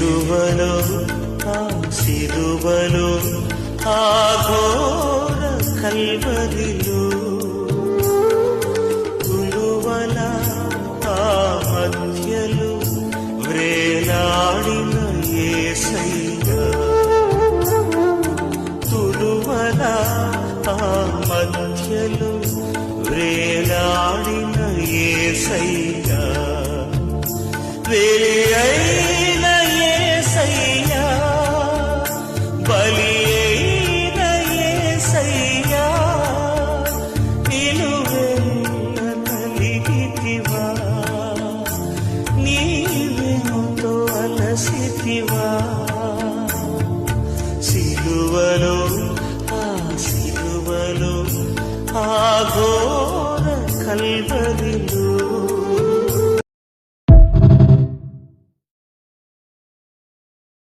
సిలువలో ఆ సిలువలో ఆ ఘోర కల్వరిలో తులువల ఆ మధ్యలో వ్రేలాడిన యేసయ్యా, తులువల ఆ మధ్యలో వ్రేలాడిన యేసయ్యా, వేలి అయిన యేసయ్యా, బలి అయిన యేసయ్యా, నిలువెల్ల కలిగితివా, నీవెంతో అలసితివా.